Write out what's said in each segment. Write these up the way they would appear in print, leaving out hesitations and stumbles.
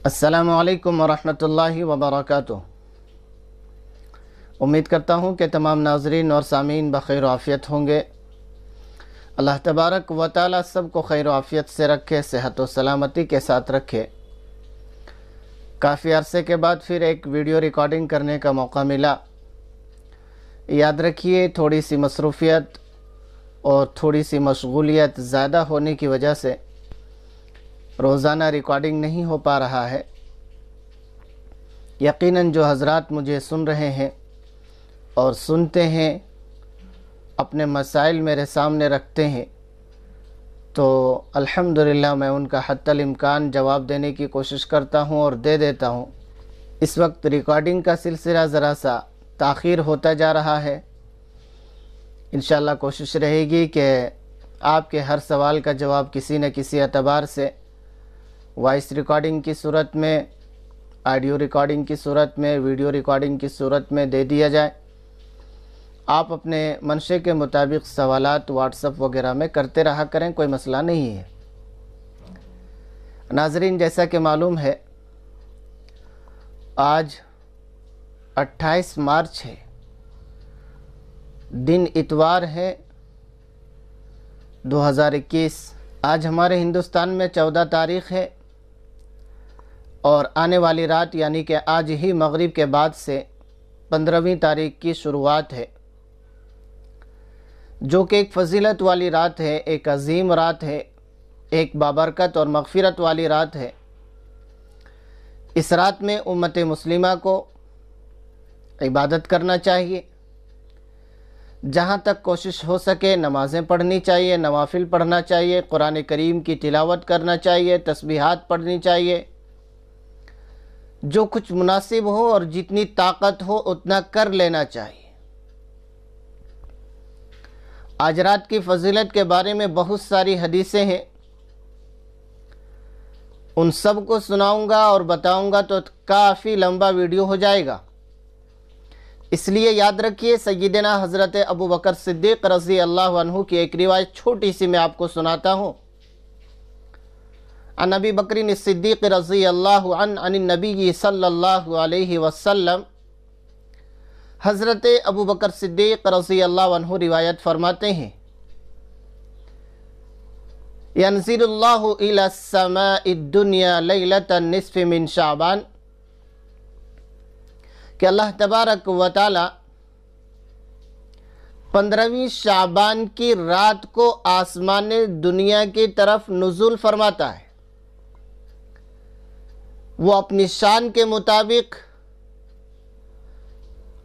अस्सलामु अलैकुम वरहमतुल्लाहि वबरकातुह। उम्मीद करता हूँ कि तमाम नाज़रीन और सामीन बखैर आफ़ियत होंगे। अल्लाह तबारक व तआला सबको खैर आफ़ियत से रखे, सेहत व सलामती के साथ रखे। काफ़ी अरसे के बाद फिर एक वीडियो रिकॉर्डिंग करने का मौका मिला। याद रखिए, थोड़ी सी मसरूफ़ियत और थोड़ी सी मशगूलियत ज़्यादा होने की वजह से रोज़ाना रिकॉर्डिंग नहीं हो पा रहा है। यकीनन जो हज़रात मुझे सुन रहे हैं और सुनते हैं, अपने मसाइल मेरे सामने रखते हैं, तो अल्हम्दुलिल्लाह मैं उनका हत्तल इम्कान जवाब देने की कोशिश करता हूं और दे देता हूं। इस वक्त रिकॉर्डिंग का सिलसिला ज़रा सा ताख़ीर होता जा रहा है। इंशाअल्लाह कोशिश रहेगी कि आपके हर सवाल का जवाब किसी न किसी एतबार से वॉइस रिकॉर्डिंग की सूरत में, ऑडियो रिकॉर्डिंग की सूरत में, वीडियो रिकॉर्डिंग की सूरत में दे दिया जाए। आप अपने मंशे के मुताबिक सवालात व्हाट्सएप वगैरह में करते रहा करें, कोई मसला नहीं है। नाज़रीन, जैसा कि मालूम है, आज 28 मार्च है, दिन इतवार है 2021। आज हमारे हिंदुस्तान में 14 तारीख़ है और आने वाली रात यानी कि आज ही मगरिब के बाद से 15वीं तारीख की शुरुआत है, जो कि एक फ़जीलत वाली रात है, एक अजीम रात है, एक बाबरकत और मग़फ़िरत वाली रात है। इस रात में उम्मत मुस्लिमा को इबादत करना चाहिए। जहाँ तक कोशिश हो सके नमाज़ें पढ़नी चाहिए, नवाफिल पढ़ना चाहिए, कुरान करीम की तिलावत करना चाहिए, तस्बीहात पढ़नी चाहिए। जो कुछ मुनासिब हो और जितनी ताकत हो उतना कर लेना चाहिए। आज रात की फजीलत के बारे में बहुत सारी हदीसें हैं, उन सब को सुनाऊंगा और बताऊंगा तो काफ़ी लंबा वीडियो हो जाएगा। इसलिए याद रखिए, सय्यदना हज़रत अबू बकर सिद्दीक़ रज़ी अल्लाहु अन्हु की एक रिवायत छोटी सी मैं आपको सुनाता हूँ। अन अबी बकरिन सिद्दीक़ रज़ी अल्लाहु अन्हु नबी सल्लल्लाहु अलैहि वसल्लम, हज़रत अबू बकर सिद्दीक़ रज़ी अल्लाहु अन्हु रिवायत फरमाते हैं, यंज़िलुल्लाहु इला समाइद दुनिया लैलतन निस्फ़ मिन शाबान, कि अल्लाह तबारक व तआला 15वीं शाबान की रात को आसमान दुनिया की तरफ नुज़ूल फरमाता है। वो अपनी शान के मुताबिक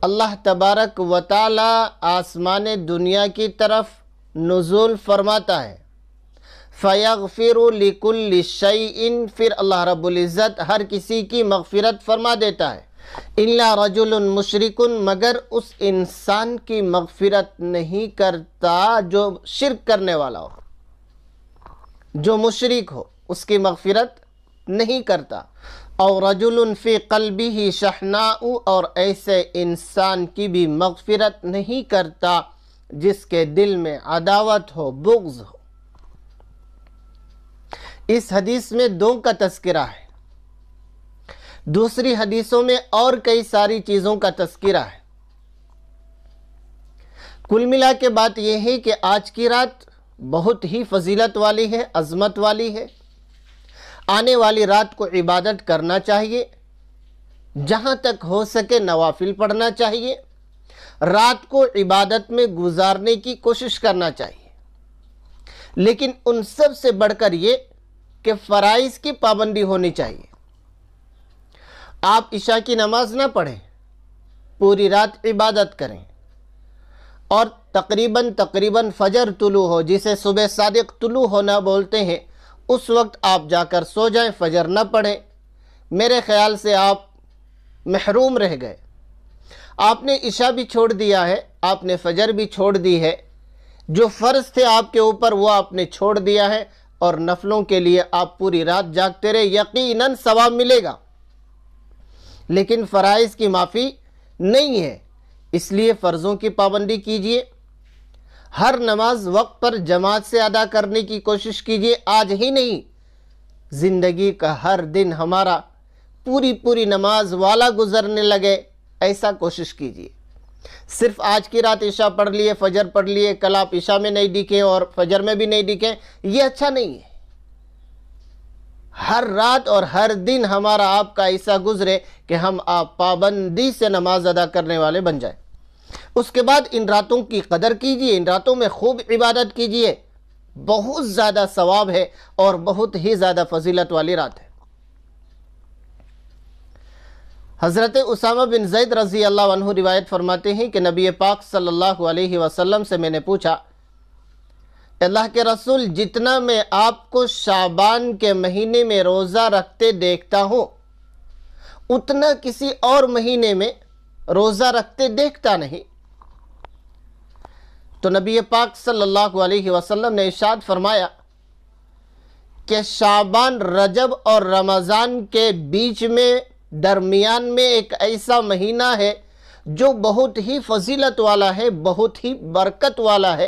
अल्लाह तबारक व तआला आसमान दुनिया की तरफ नुज़ूल फरमाता है। फ़यग़फ़िरु लिकुल्लि शैइन, फिर अल्लाह रब्बुल इज़्ज़त हर किसी की मग़फ़िरत फरमा देता है। इल्ला रजुलुन मुशरिकुन, मगर उस इंसान की मग़फ़िरत नहीं करता जो शिर्क करने वाला हो, जो मुशरिक हो, उसकी मग़फ़िरत नहीं करता। और रजुलुन फ़ी क़ल्बिही शहनाउ, और ऐसे इंसान की भी मग़फ़िरत नहीं करता जिसके दिल में अदावत हो, बुग़्ज़ हो। इस हदीस में दो का तज़किरा है, दूसरी हदीसों में और कई सारी चीज़ों का तज़किरा है। कुल मिला के बात यह है कि आज की रात बहुत ही फजीलत वाली है, अज़मत वाली है। आने वाली रात को इबादत करना चाहिए, जहाँ तक हो सके नवाफिल पढ़ना चाहिए, रात को इबादत में गुजारने की कोशिश करना चाहिए। लेकिन उन सब से बढ़कर ये कि फ़राइज़ की पाबंदी होनी चाहिए। आप इशा की नमाज ना पढ़ें, पूरी रात इबादत करें और तकरीबन फ़जर तुलू हो, जिसे सुबह सादिक तुलू होना बोलते हैं, उस वक्त आप जाकर सो जाएं, फ़जर न पढ़ें। मेरे ख़्याल से आप महरूम रह गए। आपने इशा भी छोड़ दिया है, आपने फ़जर भी छोड़ दी है। जो फ़र्ज़ थे आपके ऊपर वो आपने छोड़ दिया है और नफलों के लिए आप पूरी रात जागते रहे, यकीनन सवाब मिलेगा। लेकिन फ़राइज़ की माफ़ी नहीं है, इसलिए फ़र्ज़ों की पाबंदी कीजिए। हर नमाज वक्त पर जमात से अदा करने की कोशिश कीजिए। आज ही नहीं, ज़िंदगी का हर दिन हमारा पूरी नमाज वाला गुजरने लगे, ऐसा कोशिश कीजिए। सिर्फ आज की रात इशा पढ़ लिए, फजर पढ़ लिए, कल आप इशा में नहीं दिखे और फजर में भी नहीं दिखे, ये अच्छा नहीं है। हर रात और हर दिन हमारा आपका ऐसा गुजरे कि हम आप पाबंदी से नमाज अदा करने वाले बन जाए। उसके बाद इन रातों की कदर कीजिए, इन रातों में खूब इबादत कीजिए, बहुत ज़्यादा सवाब है और बहुत ही ज़्यादा फजीलत वाली रात है। हज़रत उसामा बिन ज़ैद रज़ी अल्लाह अन्हु रिवायत फरमाते हैं कि नबी पाक सल्लल्लाहु अलैहि वसल्लम से मैंने पूछा, अल्लाह के रसूल, जितना मैं आपको शाबान के महीने में रोज़ा रखते देखता हूँ उतना किसी और महीने में रोज़ा रखते देखता नहीं। तो नबी पाक सल्लल्लाहु अलैहि वसल्लम ने इरशाद फरमाया कि शाबान, रजब और रमज़ान के बीच में दरमियान में एक ऐसा महीना है जो बहुत ही फजीलत वाला है, बहुत ही बरकत वाला है।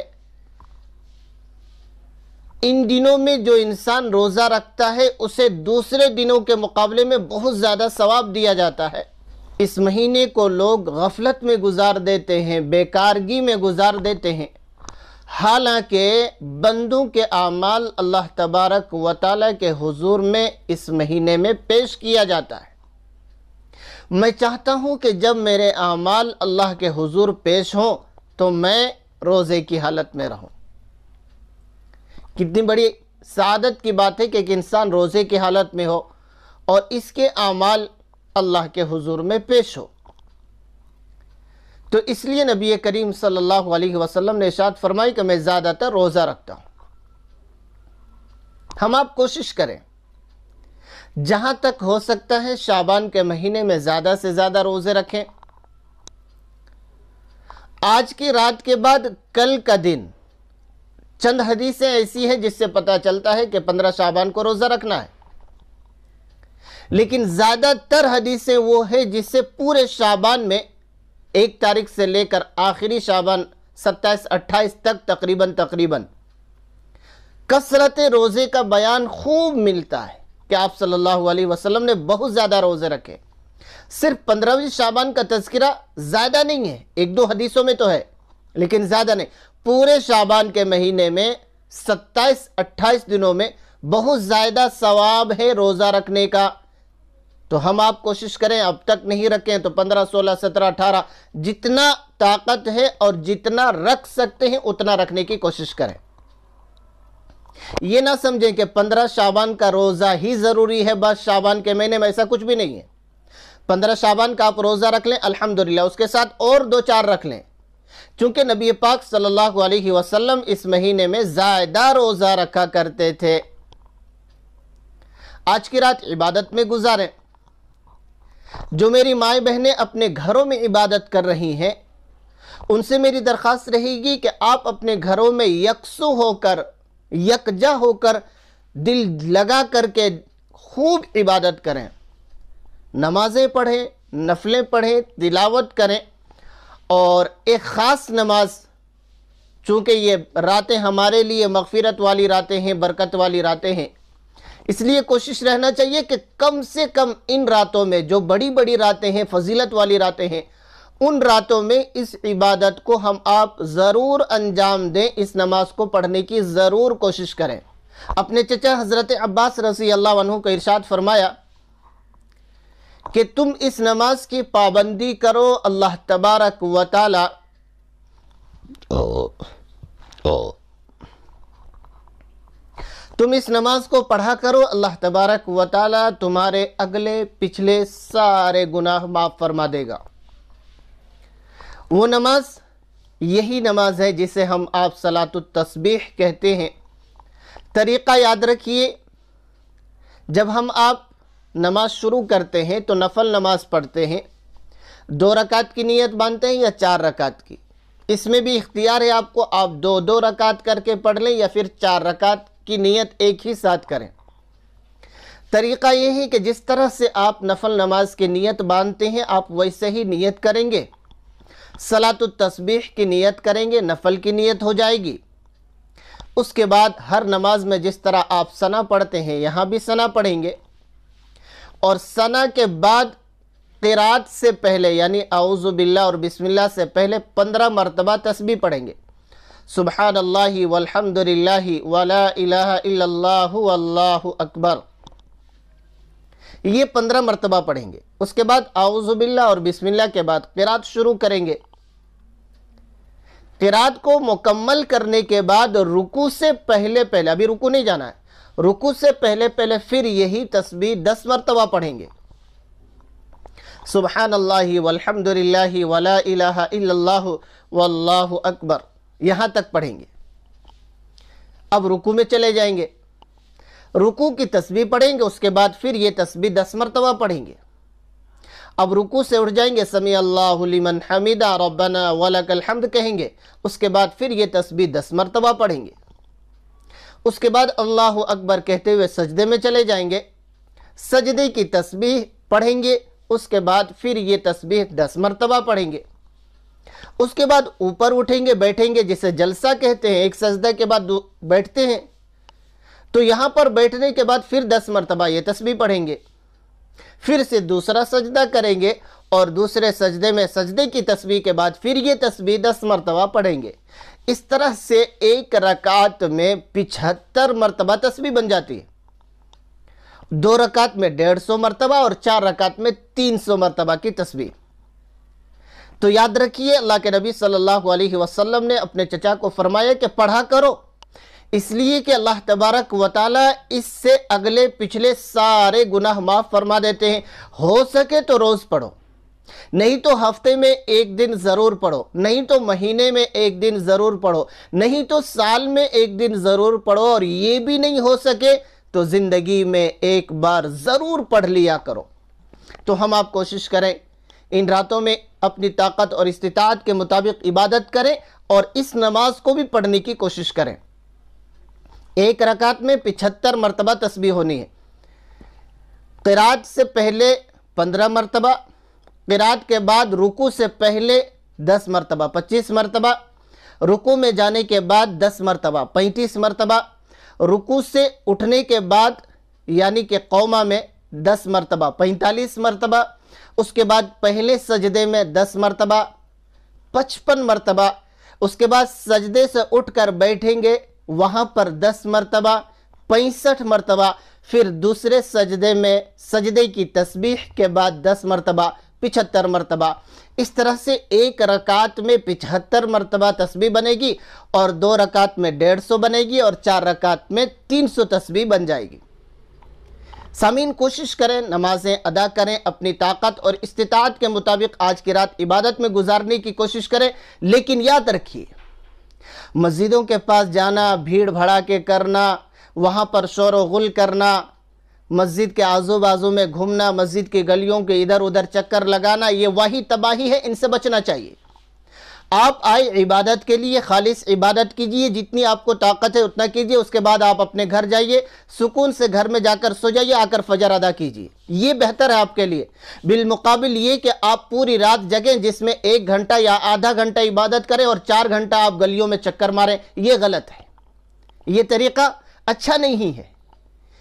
इन दिनों में जो इंसान रोज़ा रखता है उसे दूसरे दिनों के मुकाबले में बहुत ज़्यादा सवाब दिया जाता है। इस महीने को लोग गफलत में गुजार देते हैं, बेकारगी में गुजार देते हैं, हालांकि बंदों के आमाल अल्लाह तबारक व तआला के हुजूर में इस महीने में पेश किया जाता है। मैं चाहता हूँ कि जब मेरे आमाल अल्लाह के हुजूर पेश हों तो मैं रोज़े की हालत में रहूँ। कितनी बड़ी सादत की बात है कि एक इंसान रोज़े की हालत में हो और इसके आमाल अल्लाह के हुजूर में पेश हो। तो इसलिए नबी करीम सल्लल्लाहु अलैहि वसल्लम ने इरशाद फरमाई कि मैं ज़्यादातर रोज़ा रखता हूँ। हम आप कोशिश करें जहाँ तक हो सकता है शाबान के महीने में ज़्यादा से ज़्यादा रोज़े रखें। आज की रात के बाद कल का दिन चंद हदीसें ऐसी हैं जिससे पता चलता है कि 15 शाबान को रोज़ा रखना है, लेकिन ज़्यादातर हदीसें वो है जिससे पूरे शाबान में 1 तारीख से लेकर आखिरी शाबान 27-28 तक तकरीबन कसरत रोज़े का बयान खूब मिलता है कि आप सल्लल्लाहु अलैहि वसल्लम ने बहुत ज़्यादा रोज़े रखे। सिर्फ 15वीं शाबान का तज़किरा ज़्यादा नहीं है, 1-2 हदीसों में तो है, लेकिन ज़्यादा नहीं। पूरे शाबान के महीने में 27-28 दिनों में बहुत ज़्यादा सवाब है रोज़ा रखने का। तो हम आप कोशिश करें, अब तक नहीं रखें तो 15, 16, 17, 18 जितना ताकत है और जितना रख सकते हैं उतना रखने की कोशिश करें। ये ना समझें कि 15 शाबान का रोज़ा ही ज़रूरी है बस शाबान के महीने में, ऐसा कुछ भी नहीं है। 15 शाबान का आप रोज़ा रख लें अल्हम्दुलिल्लाह, उसके साथ और 2-4 रख लें, चूँकि नबी पाक सल्लल्लाहु अलैहि वसल्लम इस महीने में ज़्यादा रोज़ा रखा करते थे। आज की रात इबादत में गुजारें। जो मेरी माएँ बहनें अपने घरों में इबादत कर रही हैं उनसे मेरी दरख्वास्त रहेगी कि आप अपने घरों में यकसू होकर, यकजा होकर, दिल लगा करके खूब इबादत करें, नमाज़ें पढ़ें, नफलें पढ़ें, तिलावत करें। और एक ख़ास नमाज, चूँकि ये रातें हमारे लिए मग़फ़िरत वाली रातें हैं, बरकत वाली रातें हैं, इसलिए कोशिश रहना चाहिए कि कम से कम इन रातों में, जो बड़ी बड़ी रातें हैं, फजीलत वाली रातें हैं, उन रातों में इस इबादत को हम आप ज़रूर अंजाम दें, इस नमाज को पढ़ने की ज़रूर कोशिश करें। अपने चचा हज़रत अब्बास रज़ी अल्लाह अन्हु को इरशाद फरमाया कि तुम इस नमाज की पाबंदी करो, अल्लाह तबारक व तआला तुम इस नमाज को पढ़ा करो, अल्लाह तबारक व तआला तुम्हारे अगले पिछले सारे गुनाह माफ़ फरमा देगा। वो नमाज यही नमाज है जिसे हम आप सलातुत तस्बीह कहते हैं। तरीक़ा याद रखिए, जब हम आप नमाज शुरू करते हैं तो नफल नमाज पढ़ते हैं, 2 रकात की नीयत बांधते हैं या 4 रकात की, इसमें भी इख्तियार है आपको, आप 2-2 रकात करके पढ़ लें या फिर 4 रकात की नीयत एक ही साथ करें। तरीक़ा यह है कि जिस तरह से आप नफल नमाज की नीयत बांधते हैं आप वैसे ही नीयत करेंगे, सलातुत तस्बीह की नीयत करेंगे, नफल की नीयत हो जाएगी। उसके बाद हर नमाज में जिस तरह आप सना पढ़ते हैं यहाँ भी सना पढ़ेंगे। اور ثنا کے بعد قرات سے پہلے یعنی اعوذ باللہ اور بسم اللہ سے پہلے 15 مرتبہ تسبیح پڑھیں گے۔ سبحان اللہ والحمد للہ ولا الہ الا اللہ واللہ اکبر، یہ 15 مرتبہ پڑھیں گے۔ اس کے بعد اعوذ باللہ اور بسم اللہ کے بعد قرات شروع کریں گے۔ قرات کو مکمل کرنے کے بعد رکوع سے پہلے ابھی رکوع نہیں جانا ہے، رکوع سے پہلے پھر یہی تسبیح 10 مرتبہ پڑھیں گے۔ سبحان اللہ والحمد للہ ولا الہ الا اللہ واللہ اکبر، یہاں تک پڑھیں گے۔ اب رکوع میں چلے جائیں گے، رکوع کی تسبیح پڑھیں گے، اس کے بعد پھر یہ تسبیح 10 مرتبہ پڑھیں گے۔ اب رکوع سے اٹھ جائیں گے، سمیع اللہ لمن حمیدہ ربنا ولک الحمد کہیں گے، اس کے بعد پھر یہ تسبیح 10 مرتبہ پڑھیں گے۔ اس کے بعد اللہ اکبر کہتے ہوئے سجدے میں چلے جائیں گے، سجدے کی تسبیح پڑھیں گے، اس کے بعد پھر یہ تسبیح 10 مرتبہ پڑھیں گے۔ اس کے بعد اوپر اٹھیں گے، بیٹھیں گے، جسے جلسہ کہتے ہیں، ایک سجدہ کے بعد بیٹھتے ہیں، تو یہاں پر بیٹھنے کے بعد پھر 10 مرتبہ یہ تسبیح پڑھیں گے، پھر سے دوسرا سجدہ کریں گے اور دوسرے سجدے میں سجدے کی تسبیح کے بعد پھر یہ تسبیح 10 مرتبہ پڑھیں گے۔ اس طرح سے ایک رکعت میں 75 مرتبہ تسبیح بن جاتی ہے، 2 رکعت میں 150 مرتبہ اور 4 رکعت میں 300 مرتبہ کی تسبیح۔ تو یاد رکھیے، اللہ کے نبی صلی اللہ علیہ وسلم نے اپنے چچا کو فرمایا کہ پڑھا کرو، اس لیے کہ اللہ تبارک و تعالیٰ اس سے اگلے پچھلے سارے گناہ معاف فرما دیتے ہیں۔ ہو سکے تو روز پڑھو، نہیں تو ہفتے میں ایک دن ضرور پڑھو، نہیں تو مہینے میں ایک دن ضرور پڑھو، نہیں تو سال میں ایک دن ضرور پڑھو، اور یہ بھی نہیں ہو سکے تو زندگی میں ایک بار ضرور پڑھ لیا کرو۔ تو ہم آپ کوشش کریں ان راتوں میں اپنی طاقت اور استطاعت کے مطابق عبادت کریں اور اس نماز کو بھی پڑھنے کی کوشش کریں۔ ایک رکعت میں 75 مرتبہ تسبیح ہونی ہے، قرات سے پہلے 15 مرتبہ، قرات کے بعد رکوع سے پہلے 10 مرتبہ 25 مرتبہ، رکوع میں جانے کے بعد 10 مرتبہ 35 مرتبہ، رکوع سے اٹھنے کے بعد یعنی کہ قومہ میں 10 مرتبہ 45 مرتبہ، اس کے بعد پہلے سجدے میں 10 مرتبہ 55 مرتبہ، اس کے بعد سجدے سے اٹھ کر بیٹھیں گے وہاں پر 10 مرتبہ 65 مرتبہ، پھر دوسرے سجدے میں سجدے کی تسبیح کے بعد 10 مرتبہ 75 مرتبہ۔ اس طرح سے ایک رکعت میں 75 مرتبہ تسبیح بنے گی اور 2 رکعت میں 150 بنے گی اور 4 رکعت میں 300 تسبیح بن جائے گی۔ سامعین، کوشش کریں نمازیں ادا کریں، اپنی طاقت اور استطاعت کے مطابق آج کی رات عبادت میں گزارنے کی کوشش کریں، لیکن یاد رکھیے مسجدوں کے پاس جانا، بھیڑ بھڑا کے کرنا، وہاں پر شور و غل کرنا، مسجد کے آزو بازو میں گھومنا، مسجد کی گلیوں کے ادھر ادھر چکر لگانا، یہ وہی تباہی ہے، ان سے بچنا چاہیے۔ آپ آئے عبادت کے لیے، خالص عبادت کیجئے، جتنی آپ کو طاقت ہے اتنا کیجئے، اس کے بعد آپ اپنے گھر جائیے، سکون سے گھر میں جا کر سو جائیے، آ کر فجر ادا کیجئے، یہ بہتر ہے آپ کے لیے، بالمقابل یہ کہ آپ پوری رات جگیں جس میں 1 گھنٹہ یا آدھا گھنٹہ عبادت کریں اور 4 گھنٹہ آپ گلیوں میں چکر ماریں، یہ غلط ہے، یہ طریقہ اچھا نہیں ہے،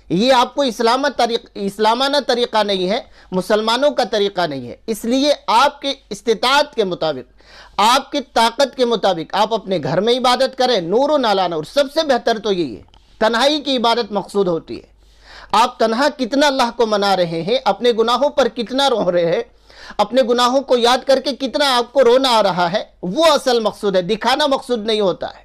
یہ آپ کو اسلامانہ طریقہ نہیں ہے، مسلمانوں کا طریقہ نہیں ہے۔ اس لیے آپ کے استطاعت کے مطابق، آپ کی طاقت کے مطابق آپ اپنے گھر میں عبادت کریں، نور و نالا نور۔ سب سے بہتر تو یہی ہے، تنہائی کی عبادت مقصود ہوتی ہے۔ آپ تنہا کتنا اللہ کو منا رہے ہیں، اپنے گناہوں پر کتنا رو رہے ہیں، اپنے گناہوں کو یاد کر کے کتنا آپ کو رونا آ رہا ہے، وہ اصل مقصود ہے، دکھانا مقصود نہیں ہوتا ہے۔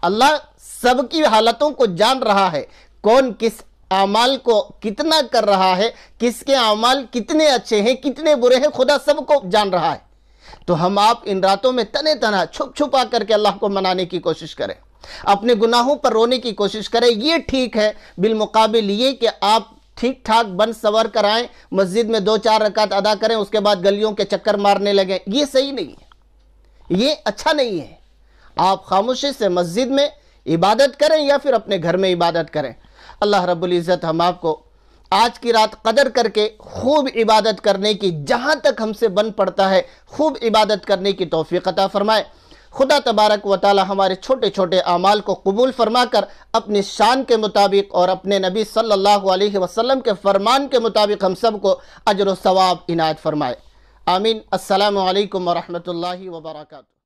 اللہ سب کی حالتوں کو جان رہا ہے، کون کس اعمال کو کتنا کر رہا ہے، کس کے اعمال کتنے اچھے ہیں کتنے برے ہیں، خدا سب کو جان رہا ہے۔ تو ہم آپ ان راتوں میں تنہ تنہا چھپ چھپا کر کے اللہ کو منانے کی کوشش کریں، اپنے گناہوں پر رونے کی کوشش کریں، یہ ٹھیک ہے۔ بالمقابل یہ کہ آپ ٹھیک ٹھاک بن سور کر آئیں، مسجد میں 2-4 رکعت ادا کریں، اس کے بعد گلیوں کے چکر مارنے لگیں، یہ صحیح نہیں ہے، یہ اچھا نہیں ہے۔ آپ خاموشی سے مسجد میں عبادت کریں یا پھر اپنے گھر میں عبادت کریں۔ اللہ رب العزت ہم آپ کو آج کی رات قدر کر کے خوب عبادت کرنے کی، جہاں تک ہم سے بن پڑتا ہے خوب عبادت کرنے کی توفیق عطا فرمائے۔ خدا تبارک و تعالی ہمارے چھوٹے چھوٹے اعمال کو قبول فرما کر اپنی شان کے مطابق اور اپنے نبی صلی اللہ علیہ وسلم کے فرمان کے مطابق ہم سب کو اجر و ثواب عنایت فرمائے۔ آمین۔ السلام علیکم ورحمۃ اللہ وبرکاتہ۔